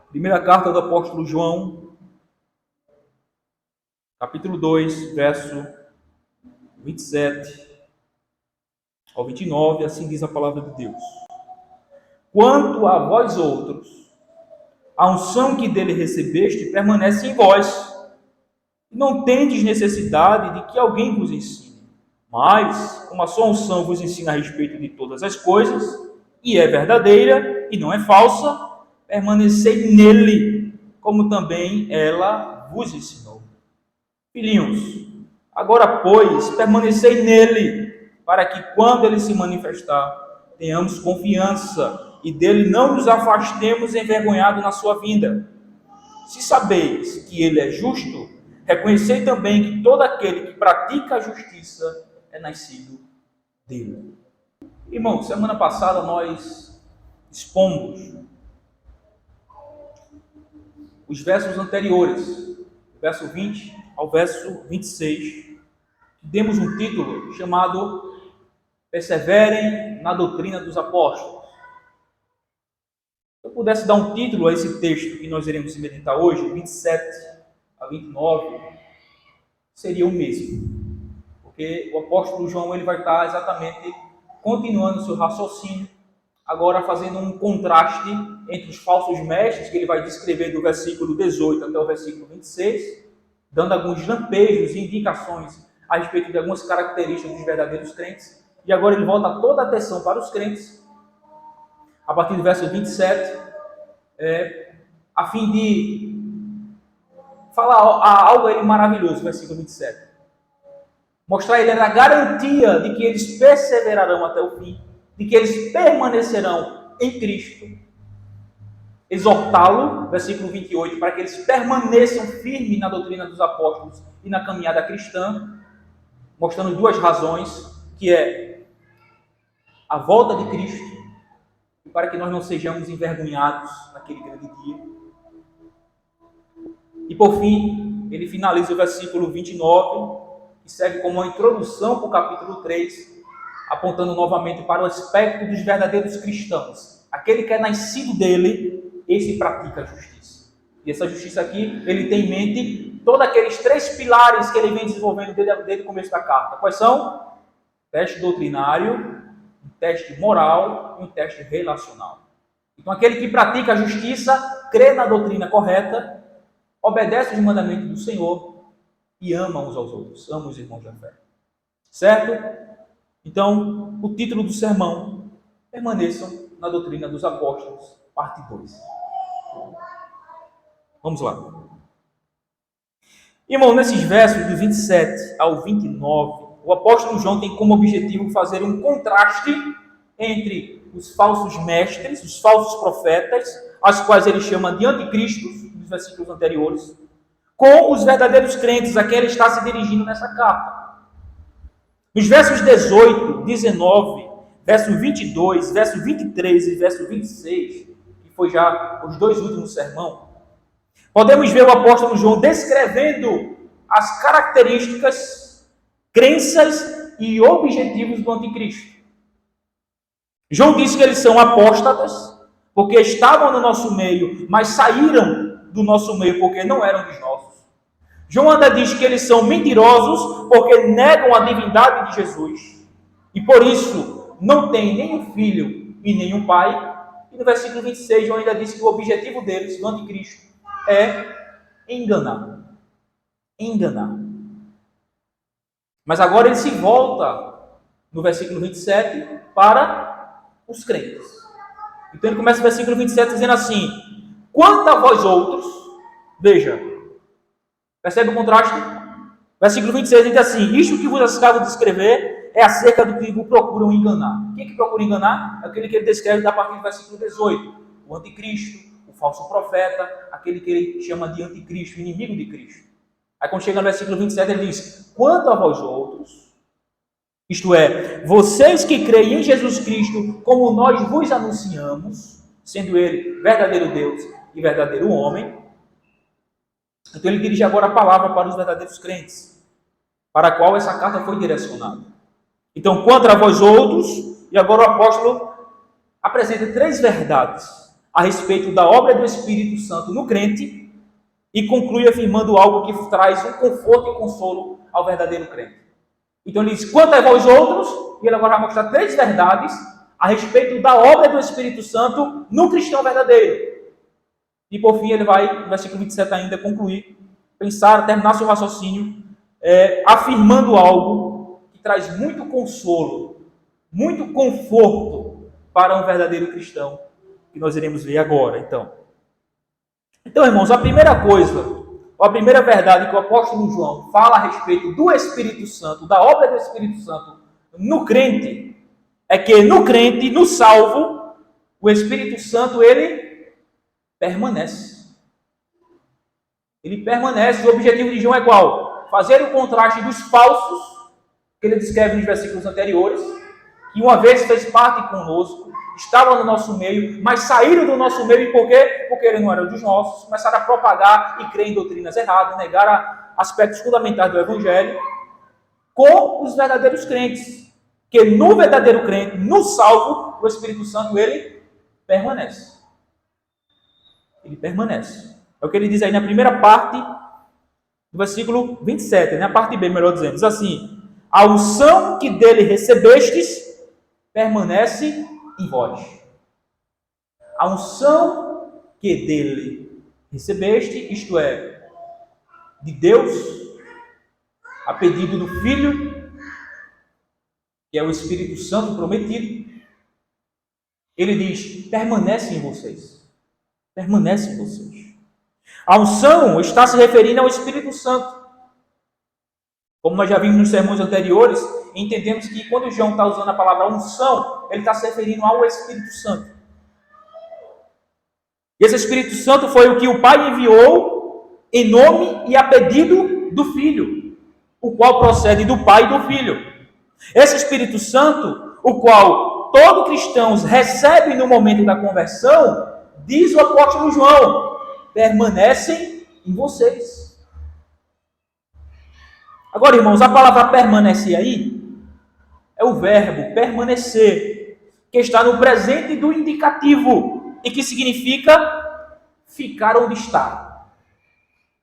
Primeira carta do apóstolo João, capítulo 2, verso 27 ao 29, assim diz a palavra de Deus. Quanto a vós outros, a unção que dele recebeste permanece em vós, e não tendes necessidade de que alguém vos ensine. Mas, como a sua unção vos ensina a respeito de todas as coisas, e é verdadeira e não é falsa, permanecei nele, como também ela vos ensinou. Filhinhos, agora, pois, permanecei nele, para que quando ele se manifestar, tenhamos confiança e dele não nos afastemos envergonhados na sua vinda. Se sabeis que ele é justo, reconhecei também que todo aquele que pratica a justiça é nascido dele. Irmão, semana passada nós expomos os versos anteriores, verso 20 ao verso 26, demos um título chamado Perseverem na doutrina dos apóstolos. Se eu pudesse dar um título a esse texto que nós iremos meditar hoje, 27 a 29, seria o mesmo. Porque o apóstolo João ele vai estar exatamente continuando o seu raciocínio, agora fazendo um contraste entre os falsos mestres, que ele vai descrever do versículo 18 até o versículo 26, dando alguns lampejos e indicações a respeito de algumas características dos verdadeiros crentes. E agora ele volta toda a atenção para os crentes, a partir do verso 27, a fim de falar algo aí maravilhoso, versículo 27. Mostrar a ele a garantia de que eles perseverarão até o fim, de que eles permanecerão em Cristo. Exortá-lo, versículo 28, para que eles permaneçam firmes na doutrina dos apóstolos e na caminhada cristã, mostrando duas razões, que é a volta de Cristo, e para que nós não sejamos envergonhados naquele grande dia. E por fim, ele finaliza o versículo 29, que serve como uma introdução para o capítulo 3, apontando novamente para o aspecto dos verdadeiros cristãos. Aquele que é nascido dele, esse pratica a justiça. E essa justiça aqui, ele tem em mente todos aqueles três pilares que ele vem desenvolvendo desde o começo da carta. Quais são? Teste doutrinário, um teste moral e um teste relacional. Então, aquele que pratica a justiça, crê na doutrina correta, obedece os mandamentos do Senhor e ama uns aos outros, ama os irmãos da fé. Certo? Então, o título do sermão, permaneçam na doutrina dos apóstolos, parte 2. Vamos lá. Irmão, nesses versos de 27 ao 29, o apóstolo João tem como objetivo fazer um contraste entre os falsos mestres, os falsos profetas, as quais ele chama de anticristos, nos versículos anteriores, com os verdadeiros crentes a quem ele está se dirigindo nessa carta. Nos versos 18, 19, verso 22, verso 23 e verso 26, que foi já os dois últimos sermões, podemos ver o apóstolo João descrevendo as características, crenças e objetivos do anticristo. João diz que eles são apóstatas, porque estavam no nosso meio, mas saíram do nosso meio porque não eram dos nossos. João ainda diz que eles são mentirosos porque negam a divindade de Jesus. E por isso não tem nenhum filho e nenhum pai. E no versículo 26, João ainda diz que o objetivo deles, do anticristo, é enganar. Enganar. Mas agora ele se volta, no versículo 27, para os crentes. Então ele começa o versículo 27 dizendo assim: quanto a vós outros, veja, percebe o contraste? Versículo 26 diz assim: isto que vos acabo de escrever é acerca do que vos procuram enganar. Quem que procura enganar? Aquele que ele descreve a partir do versículo 18. O anticristo, o falso profeta, aquele que ele chama de anticristo, inimigo de Cristo. Aí quando chega no versículo 27 ele diz: quanto a vós outros, isto é, vocês que creem em Jesus Cristo, como nós vos anunciamos, sendo ele verdadeiro Deus e verdadeiro homem. Então ele dirige agora a palavra para os verdadeiros crentes, para a qual essa carta foi direcionada. Então, quanto a vós outros, e agora o apóstolo apresenta três verdades a respeito da obra do Espírito Santo no crente e conclui afirmando algo que traz um conforto e consolo ao verdadeiro crente. Então ele diz, quanto a vós outros, e ele agora vai mostrar 3 verdades a respeito da obra do Espírito Santo no cristão verdadeiro. E por fim ele vai, no versículo 27 ainda, concluir, terminar seu raciocínio, afirmando algo que traz muito consolo, muito conforto para um verdadeiro cristão, que nós iremos ver agora, Então, irmãos, a primeira coisa, a primeira verdade que o apóstolo João fala a respeito do Espírito Santo, da obra do Espírito Santo no crente, é que no crente, no salvo, o Espírito Santo, ele permanece. Ele permanece. O objetivo de João é qual? Fazer o contraste dos falsos, que ele descreve nos versículos anteriores, que uma vez fez parte conosco, estavam no nosso meio, mas saíram do nosso meio. Por quê? Porque eles não eram dos nossos, começaram a propagar e crer em doutrinas erradas, negar aspectos fundamentais do Evangelho, com os verdadeiros crentes. Que no verdadeiro crente, no salvo, o Espírito Santo, ele permanece. Ele permanece. É o que ele diz aí na primeira parte do versículo 27, na parte B, melhor dizendo. Diz assim, a unção que dele recebestes permanece em vós. A unção que dele recebeste, isto é, de Deus, a pedido do Filho, que é o Espírito Santo prometido, ele diz, permanece em vocês. Permanece em vocês. A unção está se referindo ao Espírito Santo. Como nós já vimos nos sermões anteriores, entendemos que quando João está usando a palavra unção, ele está se referindo ao Espírito Santo. E esse Espírito Santo foi o que o Pai enviou em nome e a pedido do Filho, o qual procede do Pai e do Filho. Esse Espírito Santo, o qual todo cristão recebe no momento da conversão, diz o apóstolo João, permanecem em vocês. Agora, irmãos, a palavra permanecer aí é o verbo permanecer, que está no presente do indicativo e que significa ficar onde está.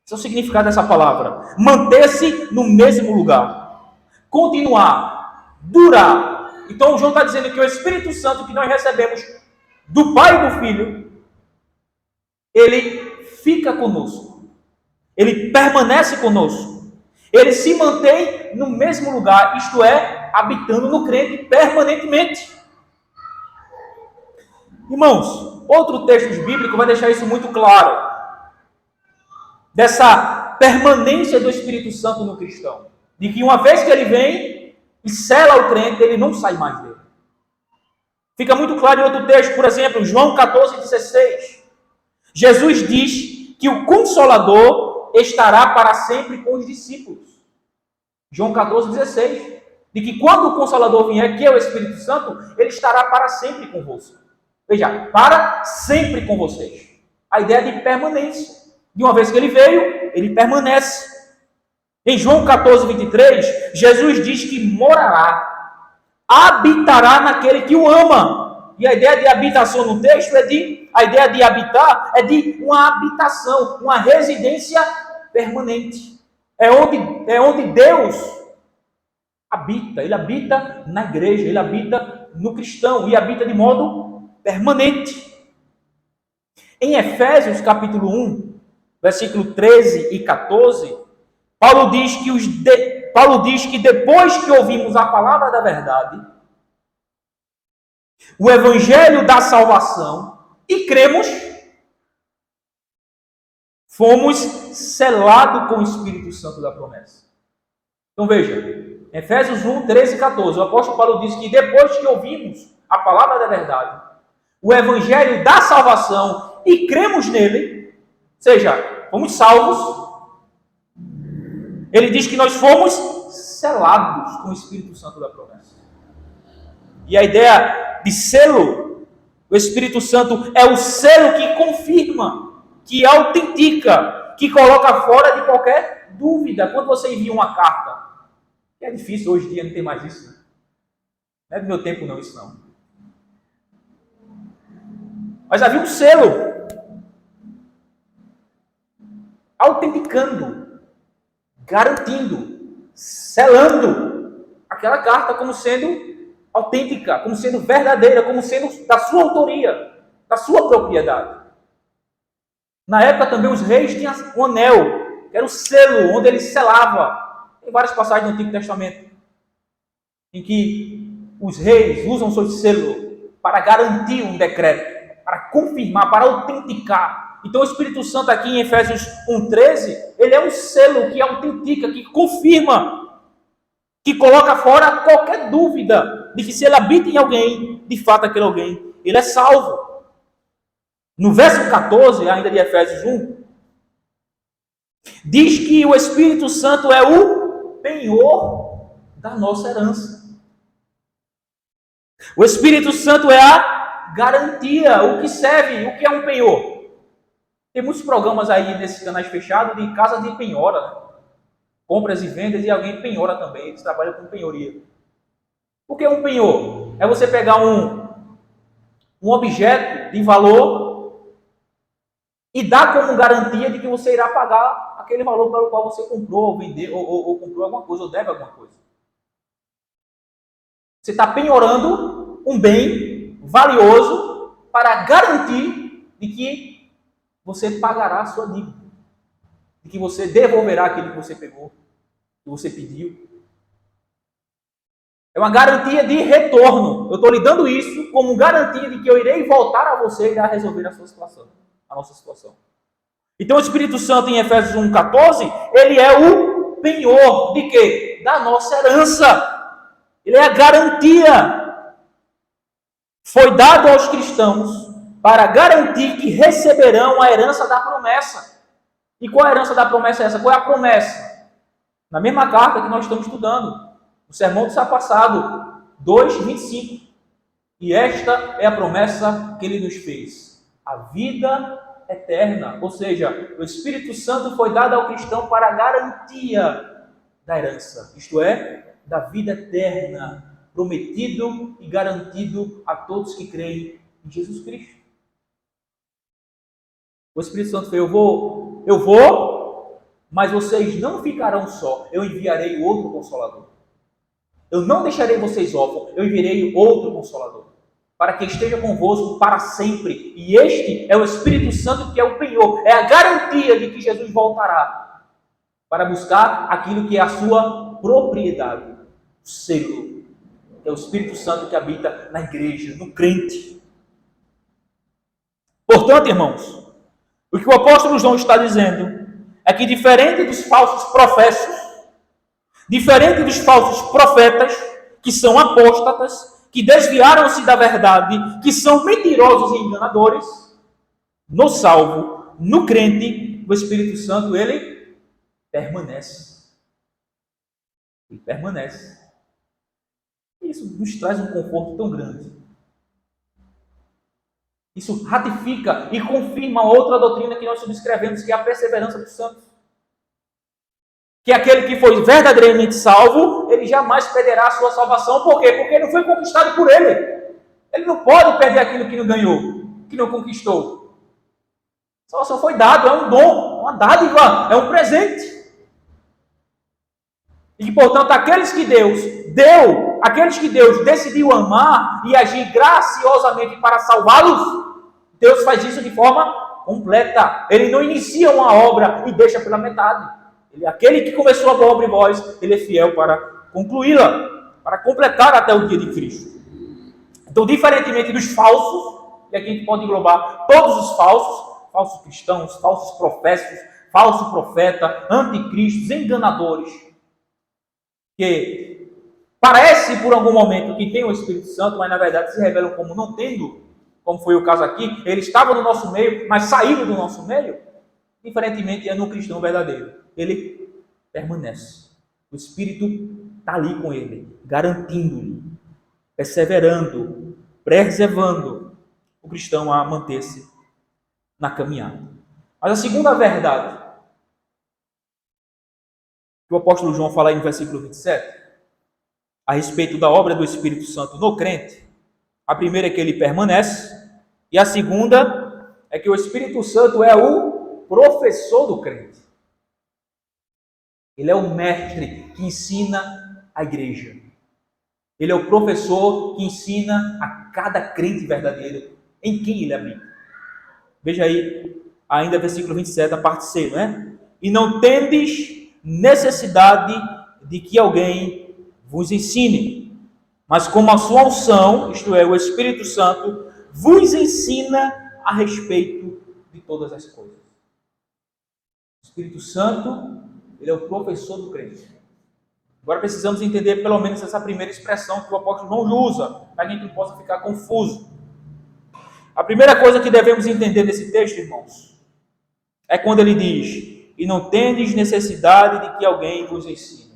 Esse é o significado dessa palavra. Manter-se no mesmo lugar. Continuar. Durar. Então, João está dizendo que o Espírito Santo que nós recebemos do Pai e do Filho, ele fica conosco. Ele permanece conosco. Ele se mantém no mesmo lugar, isto é, habitando no crente permanentemente. Irmãos, outro texto bíblico vai deixar isso muito claro. Dessa permanência do Espírito Santo no cristão. De que uma vez que ele vem e sela o crente, ele não sai mais dele. Fica muito claro em outro texto, por exemplo, João 14,16. Jesus diz que o Consolador estará para sempre com os discípulos. João 14,16. De que quando o Consolador vier, que é o Espírito Santo, ele estará para sempre convosco. Veja, para sempre com vocês. A ideia de permanência. De uma vez que ele veio, ele permanece. Em João 14,23, Jesus diz que morará, habitará naquele que o ama. E a ideia de habitação no texto a ideia de habitar é de uma habitação, uma residência permanente. É onde Deus habita. Ele habita na igreja, ele habita no cristão e habita de modo permanente. Em Efésios capítulo 1, versículo 13 e 14, Paulo diz que depois que ouvimos a palavra da verdade, o evangelho da salvação, e cremos, fomos selados com o Espírito Santo da promessa. Então veja, Efésios 1, 13 e 14, o apóstolo Paulo diz que depois que ouvimos a palavra da verdade, o evangelho da salvação, e cremos nele, ou seja, fomos salvos, ele diz que nós fomos selados com o Espírito Santo da promessa. E a ideia de selo, o Espírito Santo é o selo que confirma, que autentica, que coloca fora de qualquer dúvida. Quando você envia uma carta, que é difícil hoje em dia, não tem mais isso. Não é do meu tempo não, isso não. Mas havia um selo, autenticando, garantindo, selando aquela carta como sendo autêntica, como sendo verdadeira, como sendo da sua autoria, da sua propriedade. Na época também os reis tinham um anel, que era o selo, onde ele selava. Tem várias passagens no Antigo Testamento em que os reis usam seu selo para garantir um decreto, para confirmar, para autenticar. Então o Espírito Santo aqui em Efésios 1,13, ele é um selo que autentica, que confirma, que coloca fora qualquer dúvida de que se ele habita em alguém, de fato aquele alguém, ele é salvo. No verso 14, ainda de Efésios 1, diz que o Espírito Santo é o penhor da nossa herança. O Espírito Santo é a garantia, o que serve, o que é um penhor. Tem muitos programas aí nesses canais fechados de casa de penhora, né? Compras e vendas, e alguém penhora também, eles trabalham com penhoria. O que é um penhor? É você pegar um objeto de valor e dar como garantia de que você irá pagar aquele valor pelo qual você comprou, ou vendeu, ou comprou alguma coisa, ou deve alguma coisa. Você está penhorando um bem valioso para garantir de que você pagará a sua dívida, de que você devolverá aquilo que você pegou, que você pediu. É uma garantia de retorno. Eu estou lhe dando isso como garantia de que eu irei voltar a você e irá resolver a sua situação, a nossa situação. Então o Espírito Santo em Efésios 1,14, ele é o penhor de quê? Da nossa herança. Ele é a garantia. Foi dado aos cristãos para garantir que receberão a herança da promessa. E qual a herança da promessa é essa? Qual é a promessa? Na mesma carta que nós estamos estudando, o sermão do sábado passado, 2:25. E esta é a promessa que ele nos fez: a vida eterna. Ou seja, o Espírito Santo foi dado ao cristão para a garantia da herança, isto é, da vida eterna, prometido e garantido a todos que creem em Jesus Cristo. O Espírito Santo falou: eu vou, mas vocês não ficarão só, eu enviarei outro Consolador. Eu não deixarei vocês órfãos, eu enviarei outro Consolador, para que esteja convosco para sempre. E este é o Espírito Santo, que é o penhor, é a garantia de que Jesus voltará para buscar aquilo que é a sua propriedade, o selo. É o Espírito Santo que habita na igreja, no crente. Portanto, irmãos, o que o apóstolo João está dizendo é que, diferente dos falsos professos, diferente dos falsos profetas, que são apóstatas, que desviaram-se da verdade, que são mentirosos e enganadores, no salvo, no crente, o Espírito Santo, ele permanece. Ele permanece. Isso nos traz um conforto tão grande. Isso ratifica e confirma outra doutrina que nós subscrevemos, que é a perseverança dos santos. Que aquele que foi verdadeiramente salvo, ele jamais perderá a sua salvação. Por quê? Porque não foi conquistado por ele. Ele não pode perder aquilo que não ganhou, que não conquistou. A salvação foi dada, é um dom, uma dádiva, é um presente. E que, portanto, aqueles que Deus deu, aqueles que Deus decidiu amar e agir graciosamente para salvá-los, Deus faz isso de forma completa. Ele não inicia uma obra e deixa pela metade. Aquele que começou a boa obra em vós, ele é fiel para concluí-la, para completar até o dia de Cristo. Então, diferentemente dos falsos, e aqui a gente pode englobar todos os falsos cristãos, falsos profetas, falso profeta, anticristos, enganadores, que parece por algum momento que tem o Espírito Santo, mas na verdade se revelam como não tendo, como foi o caso aqui. Eles estavam no nosso meio, mas saíram do nosso meio. Diferentemente é no cristão verdadeiro. Ele permanece. O Espírito está ali com ele, garantindo-lhe, perseverando, preservando o cristão a manter-se na caminhada. Mas a segunda verdade que o apóstolo João fala aí no versículo 27, a respeito da obra do Espírito Santo no crente, a primeira é que ele permanece, E a segunda é que o Espírito Santo é o professor do crente. Ele é o mestre que ensina a igreja. Ele é o professor que ensina a cada crente verdadeiro em quem ele habita. Veja aí, ainda versículo 27, a parte C, não é? E não tendes necessidade de que alguém vos ensine, mas como a sua unção, isto é, o Espírito Santo, vos ensina a respeito de todas as coisas. O Espírito Santo, ele é o professor do crente. Agora precisamos entender pelo menos essa primeira expressão que o apóstolo não usa, para que a gente não possa ficar confuso. A primeira coisa que devemos entender nesse texto, irmãos, é quando ele diz: e não tendes necessidade de que alguém vos ensine.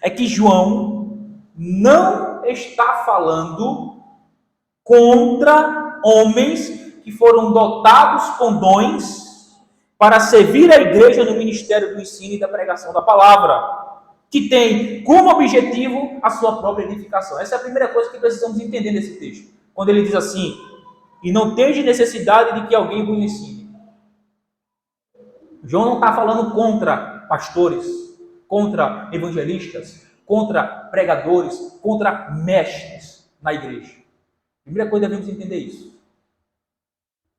É que João não está falando contra homens que foram dotados com dons para servir a igreja no ministério do ensino e da pregação da palavra, que tem como objetivo a sua própria edificação. Essa é a primeira coisa que precisamos entender nesse texto. Quando ele diz assim: e não tendes necessidade de que alguém vos ensine. João não está falando contra pastores, contra evangelistas, contra pregadores, contra mestres na igreja. A primeira coisa devemos entender isso.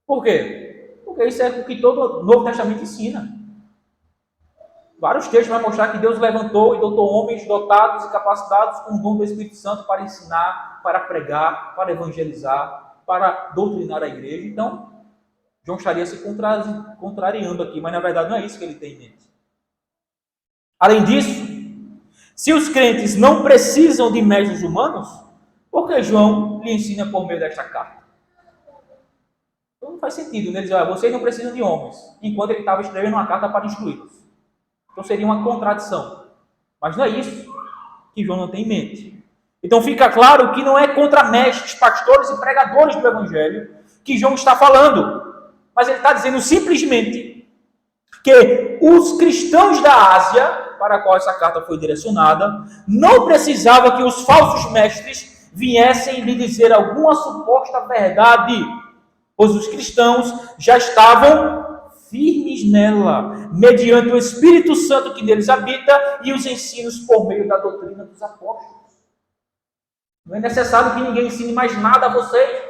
Por quê? Porque isso é o que todo o Novo Testamento ensina. Vários textos vão mostrar que Deus levantou e dotou homens dotados e capacitados com o dom do Espírito Santo para ensinar, para pregar, para evangelizar, para doutrinar a igreja. Então, João estaria se contrariando aqui, mas na verdade não é isso que ele tem em mente. Além disso, se os crentes não precisam de mestres humanos, por que João lhe ensina por meio desta carta? Então não faz sentido, né? Ele diz: vocês não precisam de homens, enquanto ele estava escrevendo uma carta para instruí-los. Então seria uma contradição. Mas não é isso que João não tem em mente. Então fica claro que não é contra mestres, pastores e pregadores do Evangelho que João está falando. Mas ele está dizendo simplesmente que os cristãos da Ásia, para a qual essa carta foi direcionada, não precisavam que os falsos mestres viessem lhe dizer alguma suposta verdade, pois os cristãos já estavam firmes nela, mediante o Espírito Santo que neles habita e os ensinos por meio da doutrina dos apóstolos. Não é necessário que ninguém ensine mais nada a vocês.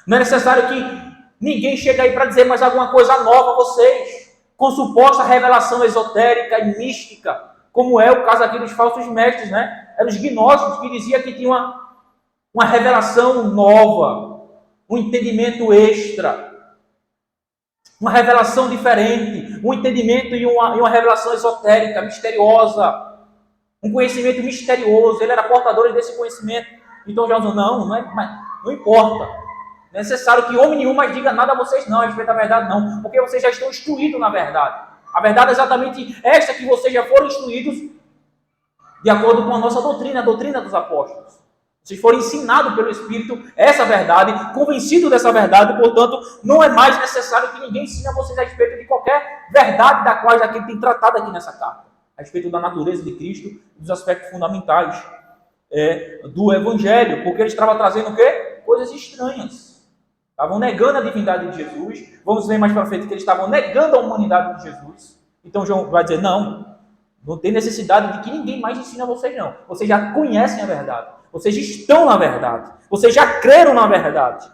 Não é necessário que ninguém chegue aí para dizer mais alguma coisa nova a vocês, com suposta revelação esotérica e mística, como é o caso aqui dos falsos mestres, né? Eram os gnósticos que diziam que tinha uma revelação nova, um entendimento extra, uma revelação diferente, um entendimento e uma revelação esotérica, misteriosa, um conhecimento misterioso. Ele era portador desse conhecimento. Então já não importa. Não é necessário que homem nenhum mais diga nada a vocês não, a respeito da verdade não, porque vocês já estão instruídos na verdade. A verdade é exatamente esta, que vocês já foram instruídos de acordo com a nossa doutrina, a doutrina dos apóstolos. Vocês foram ensinados pelo Espírito essa verdade, convencidos dessa verdade, portanto, não é mais necessário que ninguém ensine a vocês a respeito de qualquer verdade da qual já tem tratado aqui nessa carta, a respeito da natureza de Cristo e dos aspectos fundamentais do Evangelho, porque eles estavam trazendo o quê? Coisas estranhas. Estavam negando a divindade de Jesus. Vamos ver mais para frente que eles estavam negando a humanidade de Jesus. Então João vai dizer: não tem necessidade de que ninguém mais ensine a vocês não. Vocês já conhecem a verdade. Vocês estão na verdade. Vocês já creram na verdade.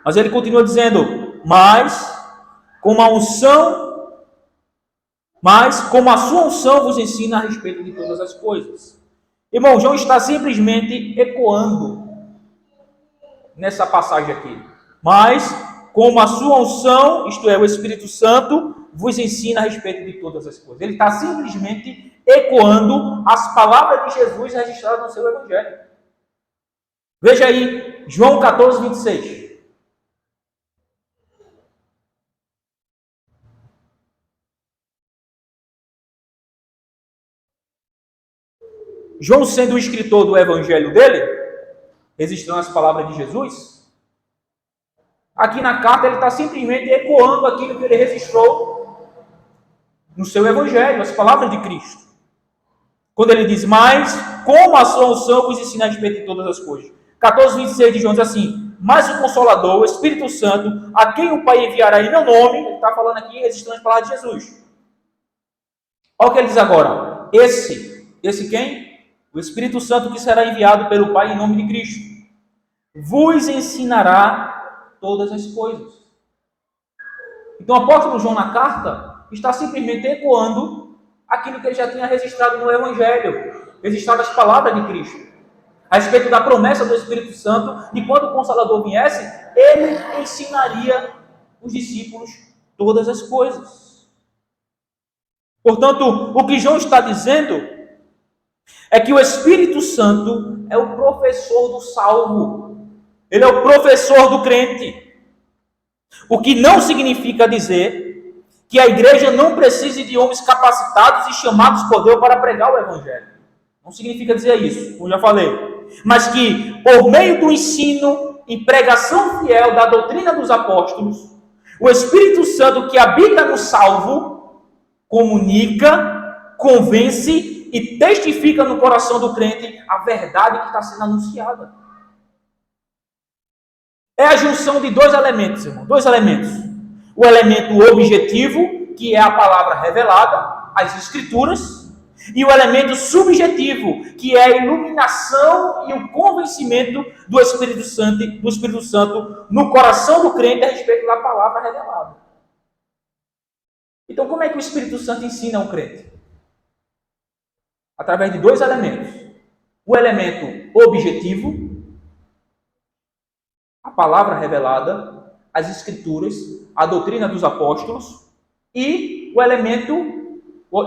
Mas ele continua dizendo: mas como a sua unção vos ensina a respeito de todas as coisas. Irmão, João está simplesmente ecoando nessa passagem aqui. Mas, como a sua unção, isto é, o Espírito Santo, vos ensina a respeito de todas as coisas. Ele está simplesmente ecoando as palavras de Jesus registradas no seu Evangelho. Veja aí, João 14, 26. João, sendo o escritor do Evangelho dele, registrando as palavras de Jesus, aqui na carta ele está simplesmente ecoando aquilo que ele registrou no seu Evangelho, as palavras de Cristo. Quando ele diz, mas como a sua unção vos ensina a respeito de todas as coisas. 14:26 de João diz assim, mas o Consolador, o Espírito Santo, a quem o Pai enviará em meu nome, ele está falando aqui, registrando as palavras de Jesus. Olha o que ele diz agora. Esse quem? O Espírito Santo que será enviado pelo Pai em nome de Cristo. Vos ensinará todas as coisas. Então o apóstolo João na carta está simplesmente ecoando aquilo que ele já tinha registrado no Evangelho, registrado as palavras de Cristo, a respeito da promessa do Espírito Santo, e quando o Consolador viesse, ele ensinaria os discípulos todas as coisas. Portanto, o que João está dizendo é que o Espírito Santo é o professor do salvo, ele é o professor do crente. O que não significa dizer que a igreja não precise de homens capacitados e chamados por Deus para pregar o Evangelho. Não significa dizer isso, como já falei. Mas que, por meio do ensino e pregação fiel da doutrina dos apóstolos, o Espírito Santo que habita no salvo, comunica, convence e testifica no coração do crente a verdade que está sendo anunciada. É a junção de dois elementos, irmão. Dois elementos. O elemento objetivo, que é a palavra revelada, as Escrituras, e o elemento subjetivo, que é a iluminação e o convencimento do Espírito Santo no coração do crente a respeito da palavra revelada. Então, como é que o Espírito Santo ensina o crente? Através de dois elementos. O elemento objetivo, a palavra revelada, as Escrituras, a doutrina dos apóstolos, e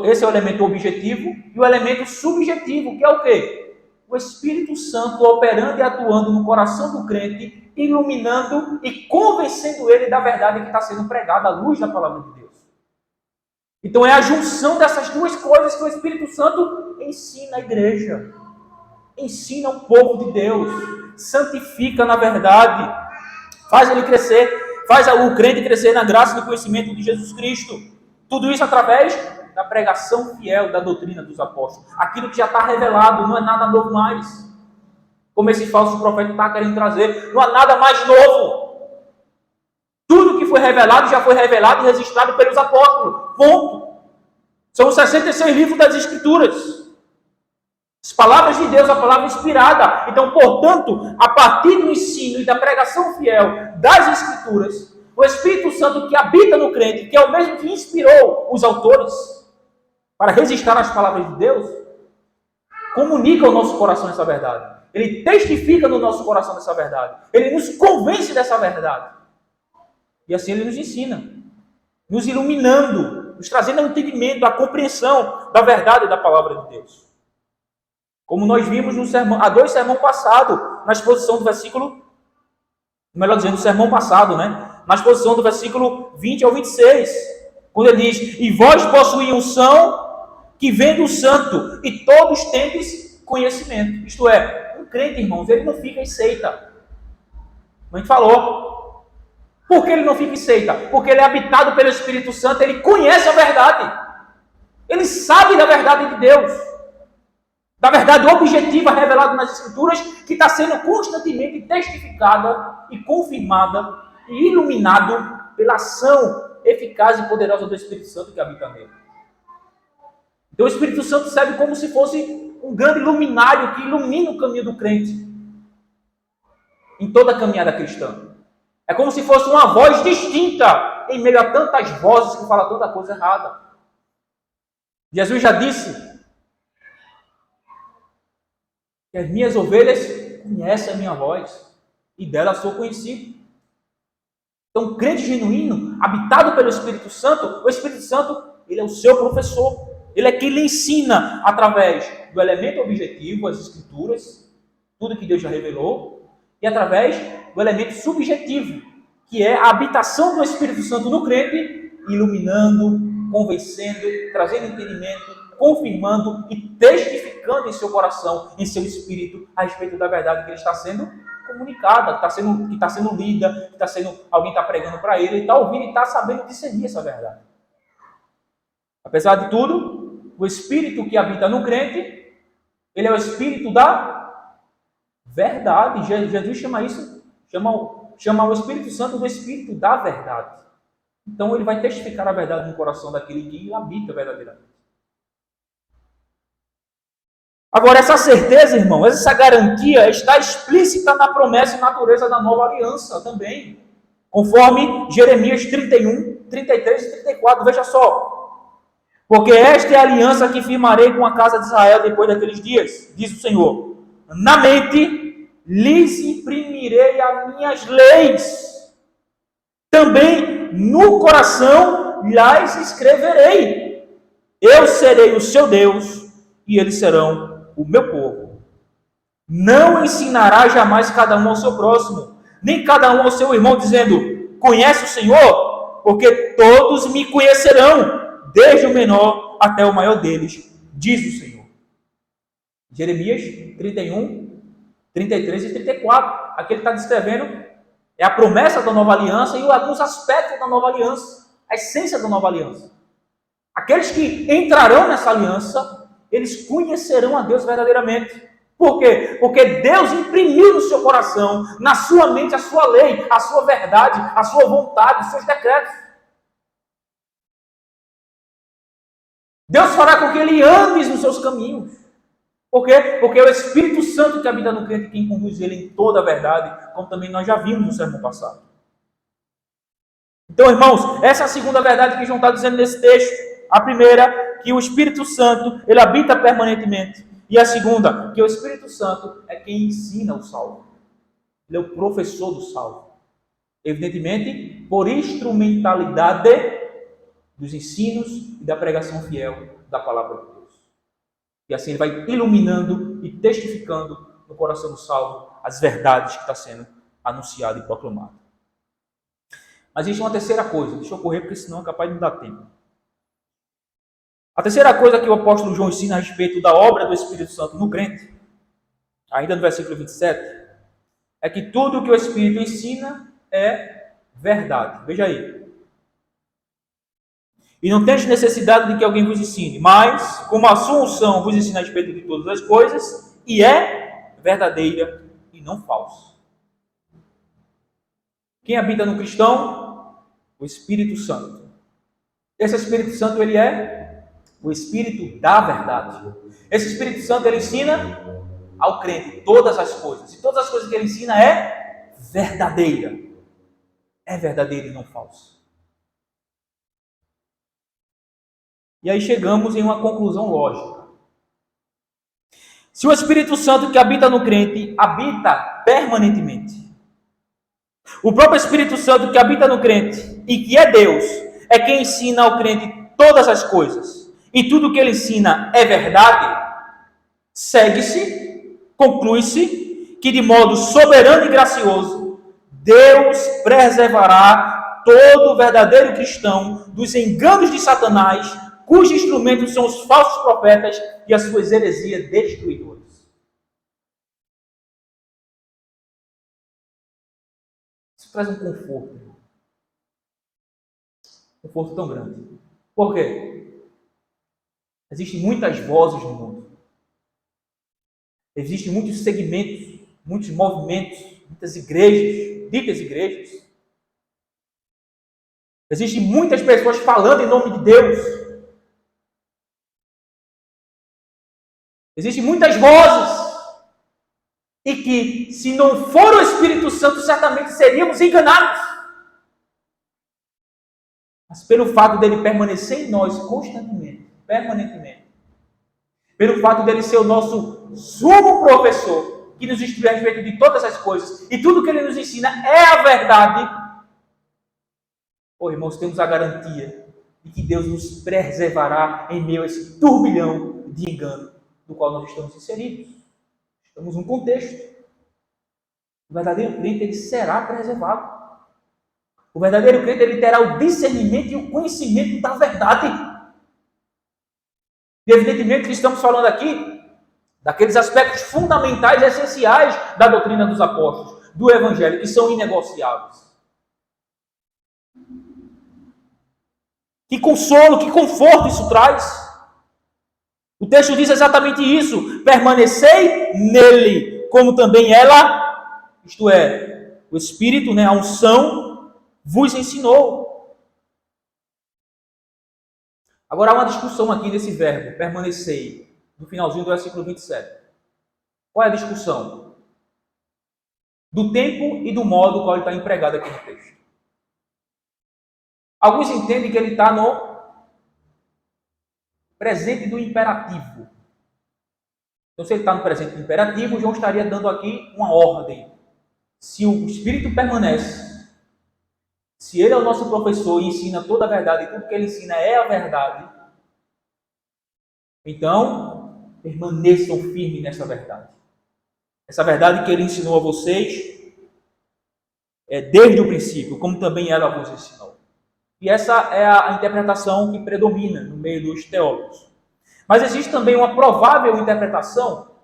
esse é o elemento objetivo, e o elemento subjetivo, que é o quê? O Espírito Santo operando e atuando no coração do crente, iluminando e convencendo ele da verdade que está sendo pregada à luz da palavra de Deus. Então é a junção dessas duas coisas que o Espírito Santo ensina a igreja, ensina o povo de Deus, santifica na verdade, faz ele crescer, faz o crente crescer na graça e no conhecimento de Jesus Cristo. Tudo isso através da pregação fiel da doutrina dos apóstolos. Aquilo que já está revelado, não é nada novo mais. Como esse falso profeta está querendo trazer, não há nada mais novo. Tudo que foi revelado já foi revelado e registrado pelos apóstolos. Ponto. São os 66 livros das Escrituras. As palavras de Deus, a palavra inspirada. Então, portanto, a partir do ensino e da pregação fiel das Escrituras, o Espírito Santo que habita no crente, que é o mesmo que inspirou os autores para registrar as palavras de Deus, comunica ao nosso coração essa verdade. Ele testifica no nosso coração dessa verdade. Ele nos convence dessa verdade. E assim ele nos ensina, nos iluminando, nos trazendo ao entendimento, à compreensão da verdade da palavra de Deus. Como nós vimos no sermão, há 2 sermões passados, na exposição do versículo, melhor dizendo, no sermão passado, né? Na exposição do versículo 20 ao 26, quando ele diz, e vós possuís unção que vem do santo, e todos tendes conhecimento. Isto é, um crente, irmãos, ele não fica em seita. A gente falou. Por que ele não fica em seita? Porque ele é habitado pelo Espírito Santo, ele conhece a verdade. Ele sabe da verdade de Deus. Da verdade objetiva revelada nas Escrituras, que está sendo constantemente testificada e confirmada e iluminado pela ação eficaz e poderosa do Espírito Santo que habita nele. Então o Espírito Santo serve como se fosse um grande luminário que ilumina o caminho do crente em toda a caminhada cristã. É como se fosse uma voz distinta em meio a tantas vozes que falam tanta coisa errada. Jesus já disse que as minhas ovelhas conhecem a minha voz e dela sou conhecido. Então, um crente genuíno, habitado pelo Espírito Santo, o Espírito Santo, ele é o seu professor. Ele é quem lhe ensina através do elemento objetivo, as Escrituras, tudo que Deus já revelou, e através do elemento subjetivo, que é a habitação do Espírito Santo no crente, iluminando, convencendo, trazendo entendimento, confirmando e testificando em seu coração, em seu espírito, a respeito da verdade que ele está sendo comunicada, que está sendo lida, alguém está pregando para ele, ele está ouvindo e está sabendo discernir essa verdade. Apesar de tudo, o Espírito que habita no crente, ele é o Espírito da verdade. Jesus chama isso, chama o Espírito Santo do Espírito da verdade. Então ele vai testificar a verdade no coração daquele que habita verdadeiramente. Agora, essa certeza, irmão, essa garantia está explícita na promessa e natureza da nova aliança também. Conforme Jeremias 31, 33 e 34. Veja só. Porque esta é a aliança que firmarei com a casa de Israel depois daqueles dias, diz o Senhor. Na mente lhes imprimirei as minhas leis. Também no coração lhes escreverei. Eu serei o seu Deus e eles serão o meu povo. Não ensinará jamais cada um ao seu próximo, nem cada um ao seu irmão, dizendo, conhece o Senhor? Porque todos me conhecerão, desde o menor até o maior deles, diz o Senhor. Jeremias 31, 33 e 34. Aqui ele está descrevendo é a promessa da nova aliança e alguns aspectos da nova aliança, a essência da nova aliança. Aqueles que entrarão nessa aliança, eles conhecerão a Deus verdadeiramente. Por quê? Porque Deus imprimiu no seu coração, na sua mente, a sua lei, a sua verdade, a sua vontade, os seus decretos. Deus fará com que ele ande nos seus caminhos. Por quê? Porque é o Espírito Santo que habita no crente quem conduz ele em toda a verdade, como também nós já vimos no sermão passado. Então, irmãos, essa é a segunda verdade que João está dizendo nesse texto. A primeira, que o Espírito Santo, ele habita permanentemente. E a segunda, que o Espírito Santo é quem ensina o salvo. Ele é o professor do salvo. Evidentemente, por instrumentalidade dos ensinos e da pregação fiel da palavra de Deus. E assim ele vai iluminando e testificando no coração do salvo as verdades que está sendo anunciado e proclamado. Mas existe uma terceira coisa. Deixa eu correr, porque senão é capaz de não dar tempo. A terceira coisa que o apóstolo João ensina a respeito da obra do Espírito Santo no crente, ainda no versículo 27, é que tudo o que o Espírito ensina é verdade. Veja aí. E não tendes necessidade de que alguém vos ensine, mas, como a sua unção vos ensina a respeito de todas as coisas, e é verdadeira e não falsa. Quem habita no cristão? O Espírito Santo. Esse Espírito Santo, ele é o Espírito da verdade. Esse Espírito Santo, ele ensina ao crente todas as coisas. E todas as coisas que ele ensina é verdadeira. É verdadeira e não falsa. E aí chegamos em uma conclusão lógica. Se o Espírito Santo que habita no crente habita permanentemente, o próprio Espírito Santo que habita no crente e que é Deus, é quem ensina ao crente todas as coisas, e tudo que ele ensina é verdade, segue-se, conclui-se, que de modo soberano e gracioso, Deus preservará todo o verdadeiro cristão dos enganos de Satanás, cujos instrumentos são os falsos profetas e as suas heresias destruidoras. Isso traz um conforto. Um conforto tão grande. Por quê? Existem muitas vozes no mundo. Existem muitos segmentos, muitos movimentos, muitas igrejas, ditas igrejas. Existem muitas pessoas falando em nome de Deus. Existem muitas vozes. E que, se não for o Espírito Santo, certamente seríamos enganados. Mas pelo fato dele permanecer em nós constantemente, permanentemente, pelo fato dele ser o nosso sumo professor, que nos instrui a respeito de todas as coisas, e tudo que ele nos ensina é a verdade, irmãos, temos a garantia de que Deus nos preservará em meio a esse turbilhão de engano no qual nós estamos inseridos. Estamos num contexto. O verdadeiro crente, ele será preservado. O verdadeiro crente, ele terá o discernimento e o conhecimento da verdade. E evidentemente que estamos falando aqui daqueles aspectos fundamentais e essenciais da doutrina dos apóstolos, do evangelho, que são inegociáveis. Que consolo, que conforto isso traz. O texto diz exatamente isso: permanecei nele, como também ela, isto é, o Espírito, né, a unção, vos ensinou. Agora há uma discussão aqui nesse verbo, permanecei, no finalzinho do versículo 27. Qual é a discussão? Do tempo e do modo qual ele está empregado aqui no texto. Alguns entendem que ele está no presente do imperativo. Então, se ele está no presente do imperativo, João estaria dando aqui uma ordem. Se o Espírito permanece, se ele é o nosso professor e ensina toda a verdade, e tudo que ele ensina é a verdade, então, permaneçam firmes nessa verdade. Essa verdade que ele ensinou a vocês desde o princípio, como também ela vos ensinou. E essa é a interpretação que predomina no meio dos teólogos. Mas existe também uma provável interpretação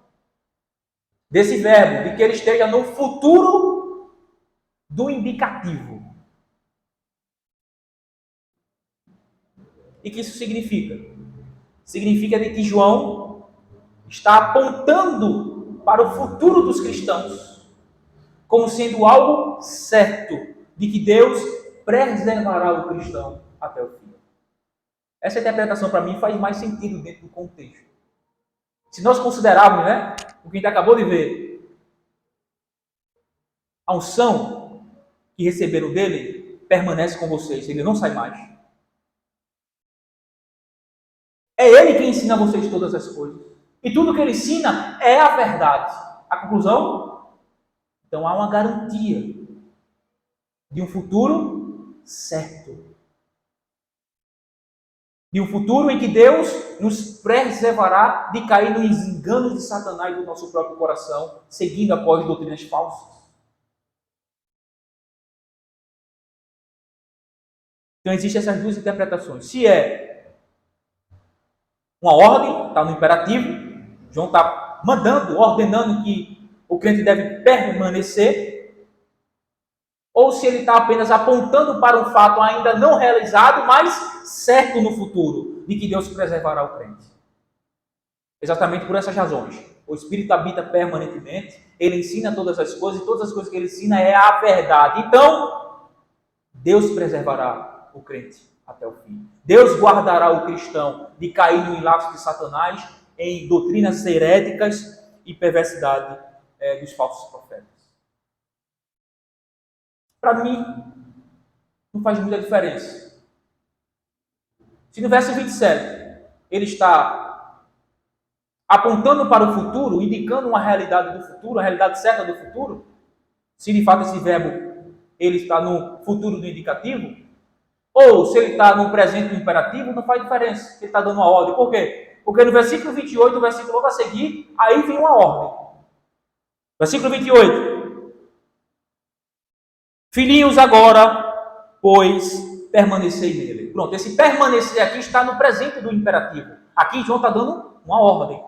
desse verbo, de que ele esteja no futuro do indicativo. E que isso significa? Significa de que João está apontando para o futuro dos cristãos, como sendo algo certo, de que Deus preservará o cristão até o fim. Essa interpretação, para mim, faz mais sentido dentro do contexto. Se nós considerarmos, né, o que a gente acabou de ver, a unção que receberam dele permanece com vocês, ele não sai mais. É ele que ensina a vocês todas as coisas. E tudo que ele ensina é a verdade. A conclusão? Então há uma garantia de um futuro certo. De um futuro em que Deus nos preservará de cair nos enganos de Satanás do nosso próprio coração, seguindo após doutrinas falsas. Então existem essas duas interpretações. Se é uma ordem, está no imperativo, João está mandando, ordenando que o crente deve permanecer, ou se ele está apenas apontando para um fato ainda não realizado, mas certo no futuro, de que Deus preservará o crente. Exatamente por essas razões. O Espírito habita permanentemente, ele ensina todas as coisas, e todas as coisas que ele ensina é a verdade. Então, Deus preservará o crente até o fim. Deus guardará o cristão de cair no enlace de Satanás em doutrinas heréticas e perversidade dos falsos profetas. Para mim, não faz muita diferença. Se no verso 27 ele está apontando para o futuro, indicando uma realidade do futuro, a realidade certa do futuro, se de fato esse verbo ele está no futuro do indicativo, ou se ele está no presente do imperativo, não faz diferença. Ele está dando uma ordem. Por quê? Porque no versículo 28, o versículo logo a seguir, aí vem uma ordem. Versículo 28. Filhinhos, agora, pois, permanecei nele. Pronto, esse permanecer aqui está no presente do imperativo. Aqui João está dando uma ordem.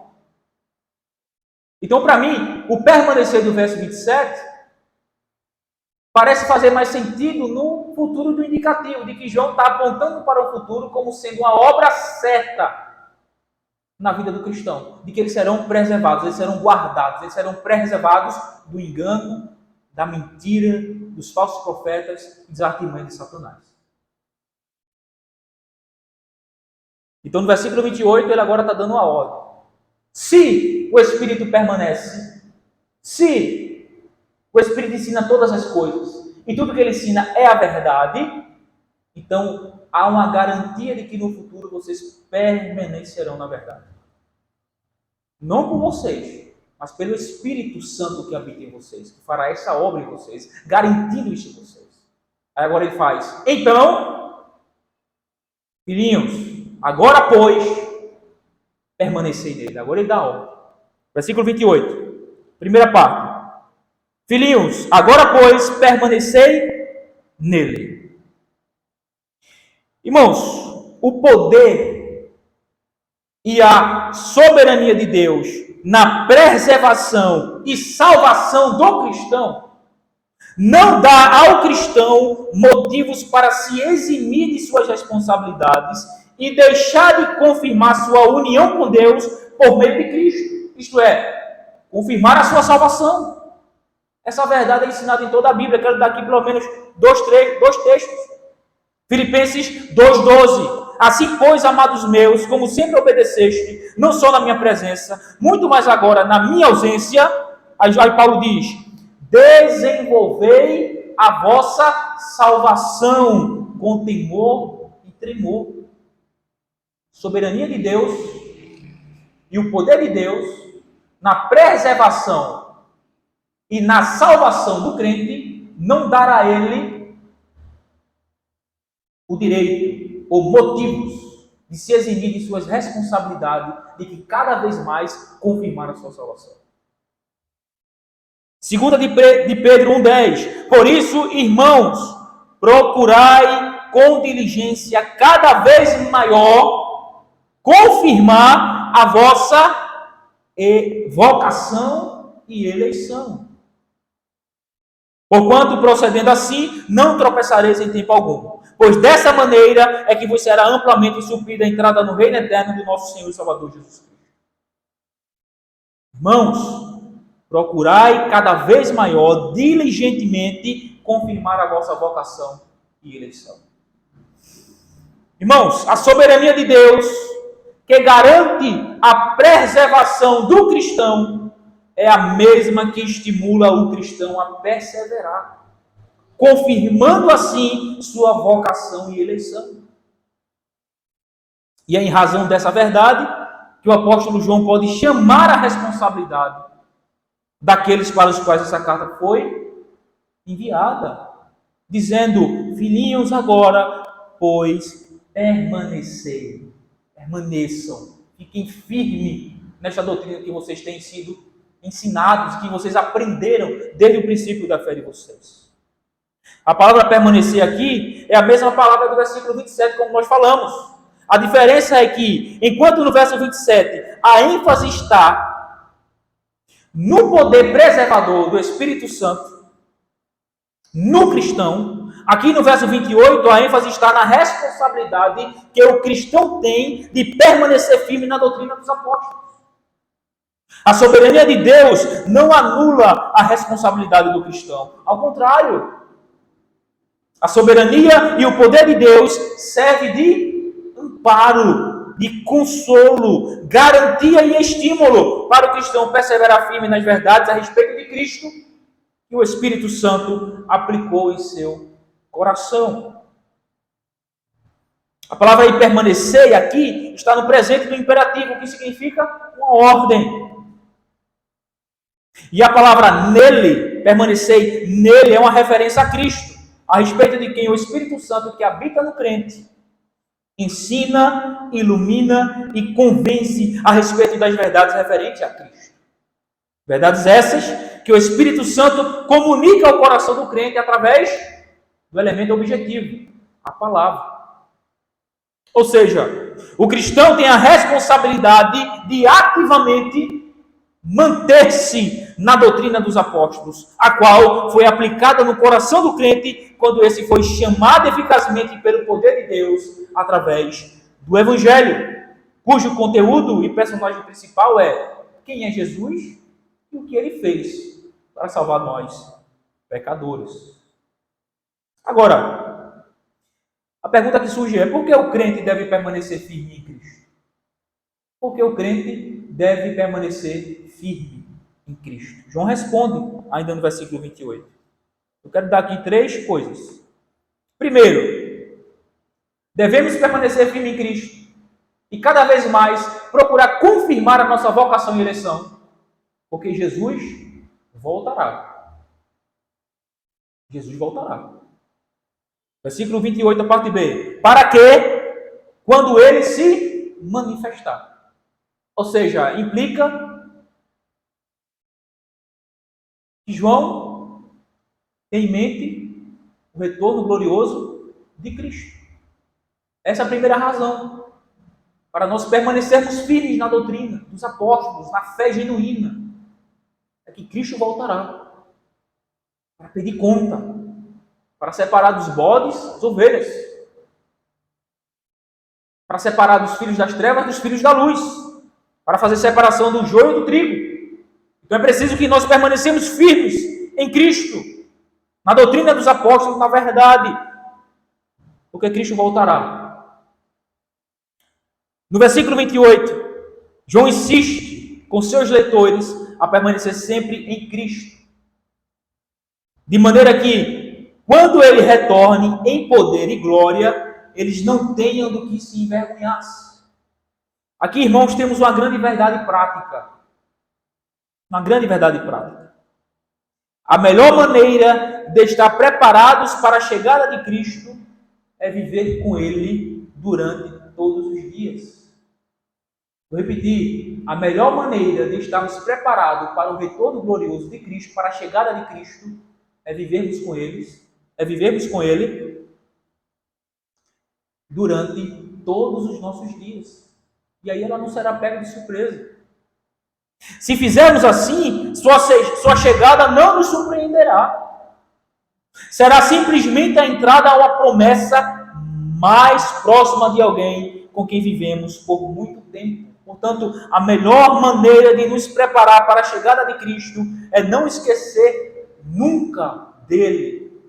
Então, para mim, o permanecer do verso 27 parece fazer mais sentido no futuro do indicativo, de que João está apontando para o futuro como sendo uma obra certa na vida do cristão, de que eles serão preservados, eles serão guardados, eles serão preservados do engano, da mentira, dos falsos profetas e dos artimanhos de Satanás. Então, no versículo 28, ele agora está dando uma ordem. Se o Espírito permanece, se o Espírito ensina todas as coisas, e tudo que ele ensina é a verdade, então há uma garantia de que no futuro vocês permanecerão na verdade. Não por vocês, mas pelo Espírito Santo que habita em vocês, que fará essa obra em vocês, garantindo isso em vocês. Aí agora ele faz, então, filhinhos, agora pois, permanecei nele. Agora ele dá a ordem. Versículo 28, primeira parte. Filhinhos, agora pois, permanecei nele. Irmãos, o poder e a soberania de Deus na preservação e salvação do cristão não dá ao cristão motivos para se eximir de suas responsabilidades e deixar de confirmar sua união com Deus por meio de Cristo. Isto é, confirmar a sua salvação. Essa verdade é ensinada em toda a Bíblia. Quero dar aqui pelo menos dois textos. Filipenses 2,12. Assim, pois, amados meus, como sempre obedeceste, não só na minha presença, muito mais agora na minha ausência, aí Paulo diz, desenvolvei a vossa salvação com temor e tremor. Soberania de Deus e o poder de Deus na preservação e na salvação do crente não dará a ele o direito ou motivos de se eximir de suas responsabilidades e que cada vez mais confirmar a sua salvação. Segunda de Pedro 1,10. Por isso, irmãos, procurai com diligência cada vez maior confirmar a vossa vocação e eleição. Porquanto, procedendo assim, não tropeçareis em tempo algum. Pois dessa maneira é que vos será amplamente suprida a entrada no reino eterno do nosso Senhor e Salvador Jesus Cristo. Irmãos, procurai cada vez maior, diligentemente, confirmar a vossa vocação e eleição. Irmãos, a soberania de Deus, que garante a preservação do cristão, é a mesma que estimula o cristão a perseverar, confirmando assim sua vocação e eleição. E é em razão dessa verdade que o apóstolo João pode chamar a responsabilidade daqueles para os quais essa carta foi enviada, dizendo, filhinhos, agora, pois permaneçam, fiquem firmes nesta doutrina que vocês têm sido ensinados, que vocês aprenderam desde o princípio da fé de vocês. A palavra permanecer aqui é a mesma palavra do versículo 27, como nós falamos. A diferença é que, enquanto no verso 27 a ênfase está no poder preservador do Espírito Santo, no cristão, aqui no verso 28 a ênfase está na responsabilidade que o cristão tem de permanecer firme na doutrina dos apóstolos. A soberania de Deus não anula a responsabilidade do cristão. Ao contrário, a soberania e o poder de Deus serve de amparo, de consolo, garantia e estímulo para o cristão perseverar firme nas verdades a respeito de Cristo que o Espírito Santo aplicou em seu coração. A palavra aí permanecer aqui está no presente do imperativo, que significa uma ordem. E a palavra nele, permanecer nele, é uma referência a Cristo, a respeito de quem o Espírito Santo que habita no crente ensina, ilumina e convence a respeito das verdades referentes a Cristo. Verdades essas que o Espírito Santo comunica ao coração do crente através do elemento objetivo, a palavra. Ou seja, o cristão tem a responsabilidade de ativamente manter-se na doutrina dos apóstolos, a qual foi aplicada no coração do crente quando esse foi chamado eficazmente pelo poder de Deus através do Evangelho, cujo conteúdo e personagem principal é quem é Jesus e o que ele fez para salvar nós, pecadores. Agora, a pergunta que surge é: por que o crente deve permanecer firme em Cristo? Por que o crente deve permanecer firme em Cristo? João responde, ainda no versículo 28. Eu quero dar aqui 3 coisas. Primeiro, devemos permanecer firme em Cristo e cada vez mais procurar confirmar a nossa vocação e eleição, porque Jesus voltará. Jesus voltará. Versículo 28, a parte B. Para que, quando ele se manifestar. Ou seja, implica que João tem em mente o retorno glorioso de Cristo. Essa é a primeira razão para nós permanecermos firmes na doutrina dos apóstolos, na fé genuína. É que Cristo voltará para pedir conta, para separar dos bodes as ovelhas, para separar dos filhos das trevas dos filhos da luz. para fazer separação do joio e do trigo. Então é preciso que nós permanecemos firmes em Cristo, na doutrina dos apóstolos, na verdade, porque Cristo voltará. No versículo 28, João insiste com seus leitores a permanecer sempre em Cristo, de maneira que, quando ele retorne em poder e glória, eles não tenham do que se envergonhar. Aqui, irmãos, temos uma grande verdade prática. Uma grande verdade prática. A melhor maneira de estar preparados para a chegada de Cristo é viver com Ele durante todos os dias. Vou repetir. A melhor maneira de estarmos preparados para o retorno glorioso de Cristo, para a chegada de Cristo, é vivermos com Ele durante todos os nossos dias. E aí ela não será pega de surpresa. Se fizermos assim, sua chegada não nos surpreenderá. Será simplesmente a entrada a uma promessa mais próxima de alguém com quem vivemos por muito tempo. Portanto, a melhor maneira de nos preparar para a chegada de Cristo é não esquecer nunca dele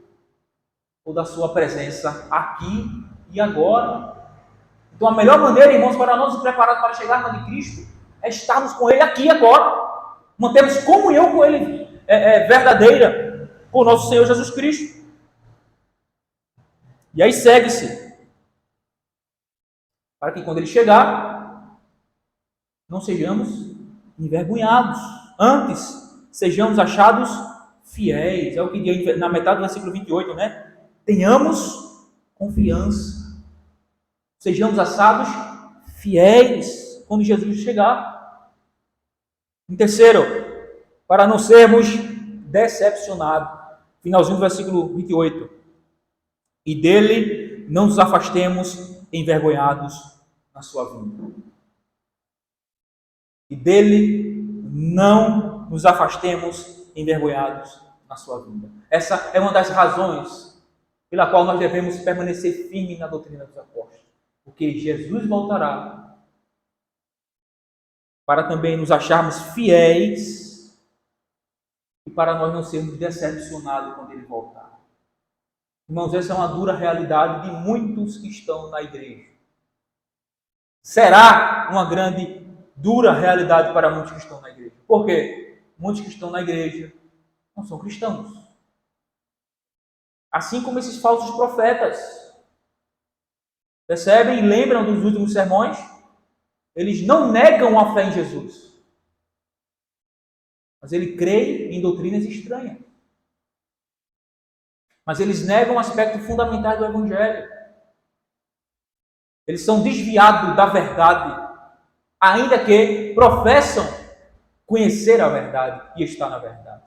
ou da sua presença aqui e agora. Então, a melhor maneira, irmãos, para nós nos prepararmos para a chegada de Cristo é estarmos com Ele aqui e agora. Mantermos comunhão com Ele verdadeira, com o nosso Senhor Jesus Cristo. E aí segue-se, para que quando Ele chegar, não sejamos envergonhados. Antes, sejamos achados fiéis. É o que diz na metade do versículo 28, né? Tenhamos confiança. Sejamos achados fiéis quando Jesus chegar. Em terceiro, para não sermos decepcionados. Finalzinho do versículo 28. E dele não nos afastemos envergonhados na sua vinda. E dele não nos afastemos envergonhados na sua vinda. Essa é uma das razões pela qual nós devemos permanecer firmes na doutrina dos apóstolos. Porque Jesus voltará para também nos acharmos fiéis e para nós não sermos decepcionados quando Ele voltar. Irmãos, essa é uma dura realidade de muitos que estão na igreja. Será uma grande dura realidade para muitos que estão na igreja. Por quê? Muitos que estão na igreja não são cristãos. Assim como esses falsos profetas. Percebem e lembram dos últimos sermões? Eles não negam a fé em Jesus. Mas eles creem em doutrinas estranhas. Mas eles negam aspectos fundamentais do Evangelho. Eles são desviados da verdade, ainda que professam conhecer a verdade e estar na verdade.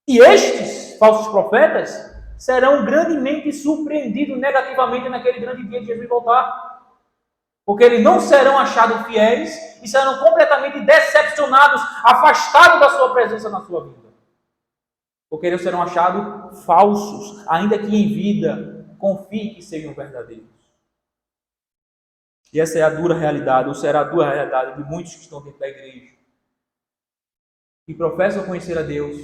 E estes falsos profetas serão grandemente surpreendidos negativamente naquele grande dia de Jesus voltar. Porque eles não serão achados fiéis e serão completamente decepcionados, afastados da sua presença na sua vida. Porque eles serão achados falsos, ainda que em vida confiem que sejam verdadeiros. E essa é a dura realidade, ou será a dura realidade de muitos que estão dentro da igreja. Que professam conhecer a Deus,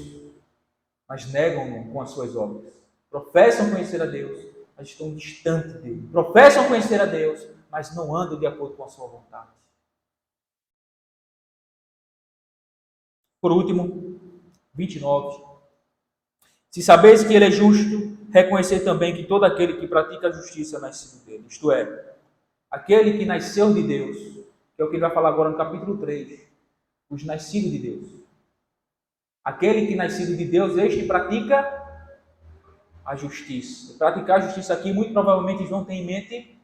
mas negam-no com as suas obras. Professam conhecer a Deus, mas estão distantes dele. Professam conhecer a Deus, mas não andam de acordo com a sua vontade. Por último, 29. Se sabeis que ele é justo, reconhecer também que todo aquele que pratica a justiça é nascido dele. Isto é, aquele que nasceu de Deus, que é o que ele vai falar agora no capítulo 3, os nascidos de Deus. Aquele que nascido de Deus, este pratica a justiça. Praticar a justiça aqui, muito provavelmente João tem em mente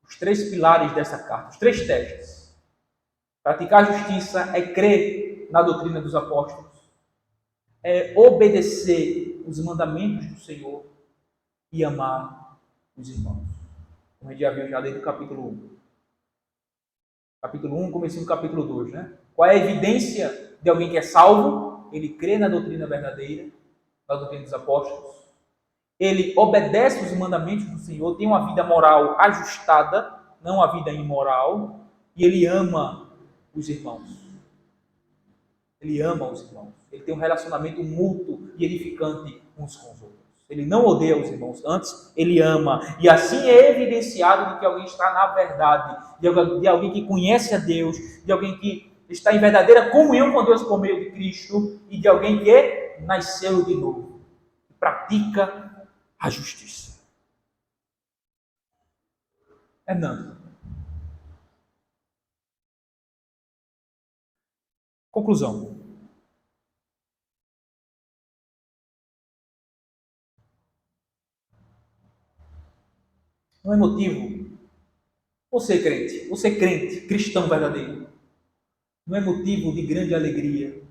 os 3 pilares dessa carta, os 3 testes. Praticar a justiça é crer na doutrina dos apóstolos, é obedecer os mandamentos do Senhor e amar os irmãos. Como a gente já viu já desde o capítulo 1. Capítulo 1, comecinho do capítulo 2, né? Qual é a evidência de alguém que é salvo? Ele crê na doutrina verdadeira, na doutrina dos apóstolos. Ele obedece os mandamentos do Senhor, tem uma vida moral ajustada, não uma vida imoral, e ele ama os irmãos. Ele ama os irmãos. Ele tem um relacionamento mútuo e edificante uns com os outros. Ele não odeia os irmãos, antes ele ama. E assim é evidenciado de que alguém está na verdade, de alguém que conhece a Deus, de alguém que está em verdadeira comunhão com Deus por meio de Cristo e de alguém que nasceu de novo, que pratica a justiça. Hernando. Conclusão. Não é motivo, você crente, cristão verdadeiro, não é motivo de grande alegria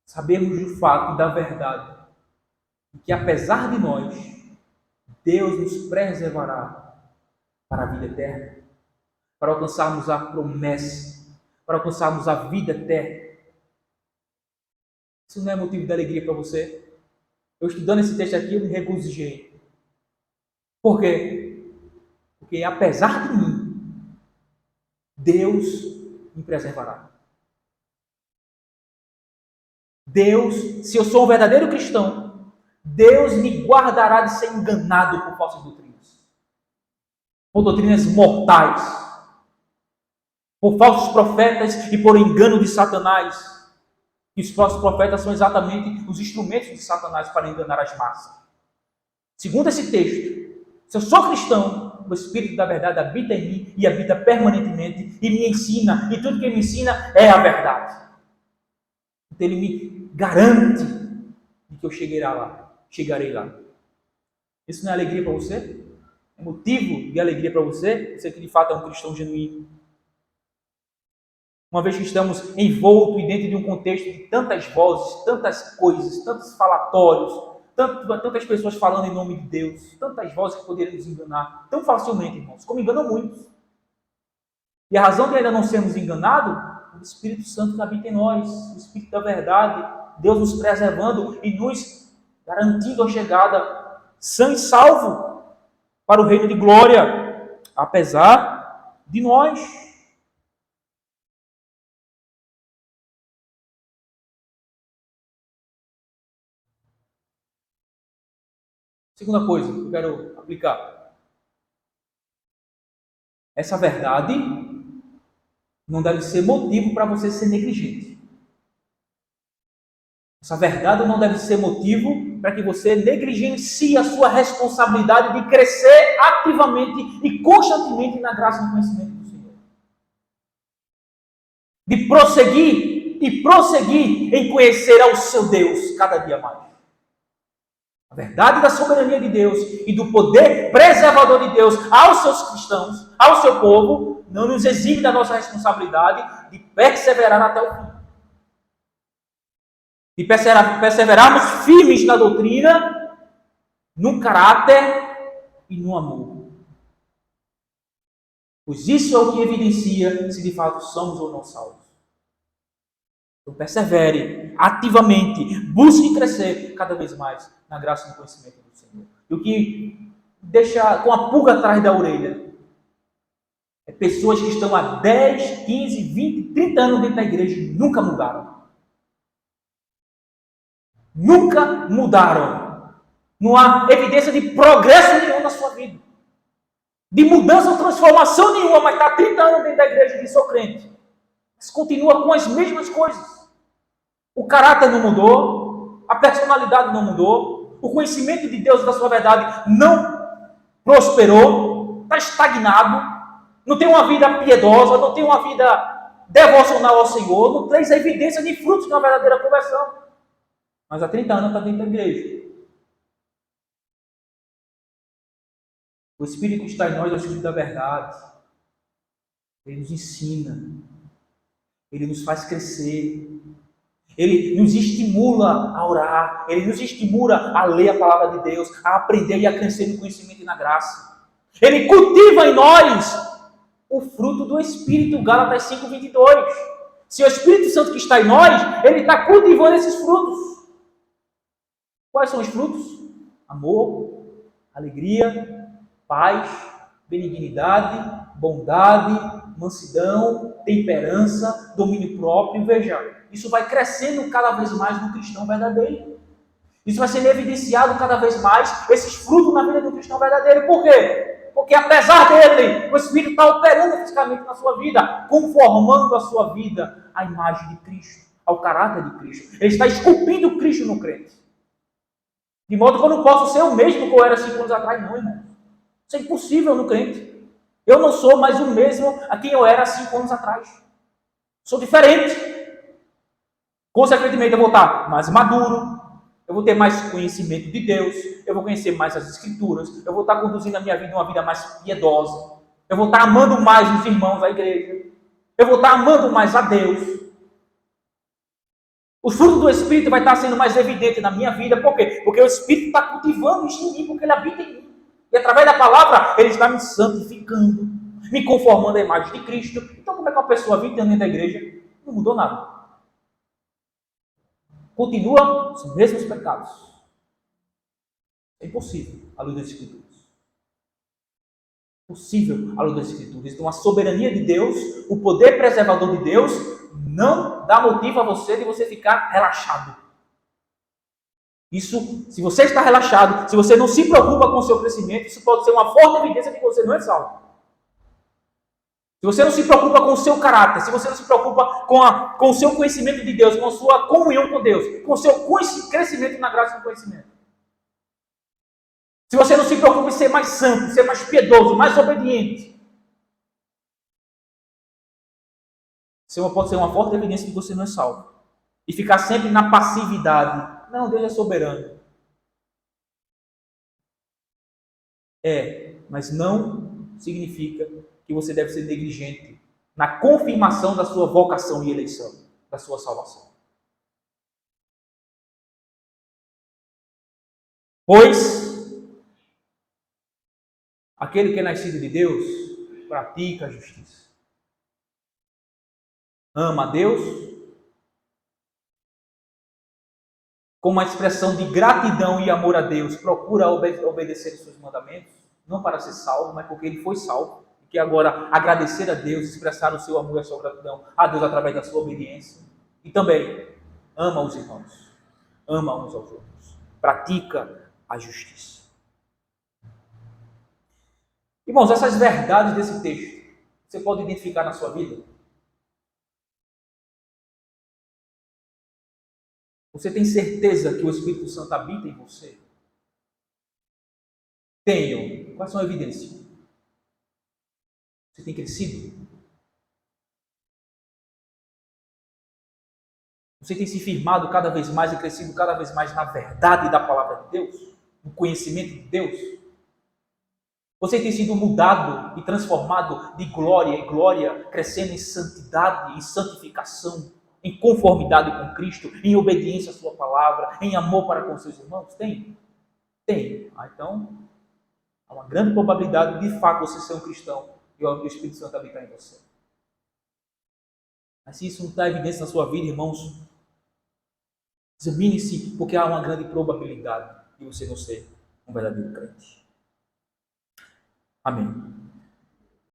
sabermos do fato e da verdade que apesar de nós, Deus nos preservará para a vida eterna, para alcançarmos a promessa, para alcançarmos a vida eterna. Isso não é motivo de alegria para você? Eu estudando esse texto aqui, eu me regozijei. Por quê? Porque apesar de mim, Deus me preservará. Deus, se eu sou um verdadeiro cristão, Deus me guardará de ser enganado por falsas doutrinas. Por doutrinas mortais. Por falsos profetas e por engano de Satanás. E os falsos profetas são exatamente os instrumentos de Satanás para enganar as massas. Segundo esse texto, se eu sou cristão, o Espírito da verdade habita em mim e habita permanentemente e me ensina, e tudo que ele me ensina é a verdade. Então ele me garante de que eu chegarei lá. Isso não é alegria para você? É motivo de alegria para você? Você que de fato é um cristão genuíno. Uma vez que estamos envoltos e dentro de um contexto de tantas vozes, tantas coisas, tantos falatórios, tantas pessoas falando em nome de Deus, tantas vozes que poderiam nos enganar tão facilmente, irmãos, como enganam muitos. E a razão de ainda não sermos enganados é o Espírito Santo que habita em nós, o Espírito da verdade, Deus nos preservando e nos garantindo a chegada sã e salvo para o reino de glória, apesar de nós. Segunda coisa que eu quero aplicar. Essa verdade não deve ser motivo para você ser negligente. Essa verdade não deve ser motivo para que você negligencie a sua responsabilidade de crescer ativamente e constantemente na graça e no conhecimento do Senhor. De prosseguir em conhecer ao seu Deus cada dia mais. A verdade da soberania de Deus e do poder preservador de Deus aos seus cristãos, ao seu povo, não nos exime da nossa responsabilidade de perseverar até o fim. De perseverarmos firmes na doutrina, no caráter e no amor. Pois isso é o que evidencia se de fato somos ou não salvos. Então persevere ativamente, busque crescer cada vez mais na graça e no conhecimento do Senhor. E o que deixa com a pulga atrás da orelha é pessoas que estão há 10, 15, 20, 30 anos dentro da igreja e nunca mudaram. Nunca mudaram. Não há evidência de progresso nenhum na sua vida. De mudança ou transformação nenhuma, mas está há 30 anos dentro da igreja e diz, sou crente. Mas continua com as mesmas coisas. O caráter não mudou, a personalidade não mudou, o conhecimento de Deus e da sua verdade não prosperou, está estagnado, não tem uma vida piedosa, não tem uma vida devocional ao Senhor, não traz evidência de frutos de uma verdadeira conversão. Mas há 30 anos está dentro da igreja. O Espírito que está em nós é o Espírito da verdade. Ele nos ensina. Ele nos faz crescer. Ele nos estimula a orar. Ele nos estimula a ler a palavra de Deus, a aprender e a crescer no conhecimento e na graça. Ele cultiva em nós o fruto do Espírito, Gálatas 5:22. Se o Espírito Santo que está em nós, ele está cultivando esses frutos. Quais são os frutos? Amor, alegria, paz, benignidade, bondade, mansidão, temperança, domínio próprio. Veja, isso vai crescendo cada vez mais no cristão verdadeiro. Isso vai sendo evidenciado cada vez mais, esses frutos na vida do cristão verdadeiro. Por quê? Porque apesar dele, o Espírito está operando fisicamente na sua vida, conformando a sua vida à imagem de Cristo, ao caráter de Cristo. Ele está esculpindo Cristo no crente. De modo que eu não posso ser o mesmo que eu era 5 anos atrás, não, irmão. Isso é impossível no crente. Eu não sou mais o mesmo a quem eu era 5 anos atrás. Sou diferente. Consequentemente, eu vou estar mais maduro, eu vou ter mais conhecimento de Deus, eu vou conhecer mais as Escrituras, eu vou estar conduzindo a minha vida uma vida mais piedosa, eu vou estar amando mais os irmãos da igreja, eu vou estar amando mais a Deus. O fruto do Espírito vai estar sendo mais evidente na minha vida. Por quê? Porque o Espírito está cultivando isso em mim, porque ele habita em mim. E através da palavra, ele está me santificando, me conformando à imagem de Cristo. Então, como é que uma pessoa 20 anos dentro da igreja não mudou nada? Continua os mesmos pecados. É impossível à luz das Escrituras. Possível à luz das Escrituras. Então, a soberania de Deus, o poder preservador de Deus, não dá motivo a você de você ficar relaxado. Isso, se você está relaxado, se você não se preocupa com o seu crescimento, isso pode ser uma forte evidência de que você não é salvo. Se você não se preocupa com o seu caráter, se você não se preocupa com o seu conhecimento de Deus, com a sua comunhão com Deus, com o seu crescimento na graça e no conhecimento. Se você não se preocupa em ser mais santo, ser mais piedoso, mais obediente, isso pode ser uma forte evidência de que você não é salvo. E ficar sempre na passividade. Não, Deus é soberano. Mas não significa que você deve ser negligente na confirmação da sua vocação e eleição, da sua salvação. Pois aquele que é nascido de Deus pratica a justiça, ama a Deus, com uma expressão de gratidão e amor a Deus, procura obedecer os seus mandamentos, não para ser salvo, mas porque ele foi salvo, e que agora agradecer a Deus, expressar o seu amor e a sua gratidão a Deus através da sua obediência. E também ama os irmãos, ama uns aos outros, pratica a justiça. Irmãos, essas verdades desse texto, você pode identificar na sua vida? Você tem certeza que o Espírito Santo habita em você? Tenho. Quais são as evidências? Você tem crescido? Você tem se firmado cada vez mais e crescido cada vez mais na verdade da palavra de Deus? No conhecimento de Deus? Você tem sido mudado e transformado de glória em glória, crescendo em santidade, em santificação, em conformidade com Cristo, em obediência à sua palavra, em amor para com seus irmãos? Tem? Tem. Então, há uma grande probabilidade de fato você ser um cristão e o Espírito Santo habitar em você. Mas se isso não está evidência na sua vida, irmãos, examine-se, porque há uma grande probabilidade de você não ser um verdadeiro crente. Amém.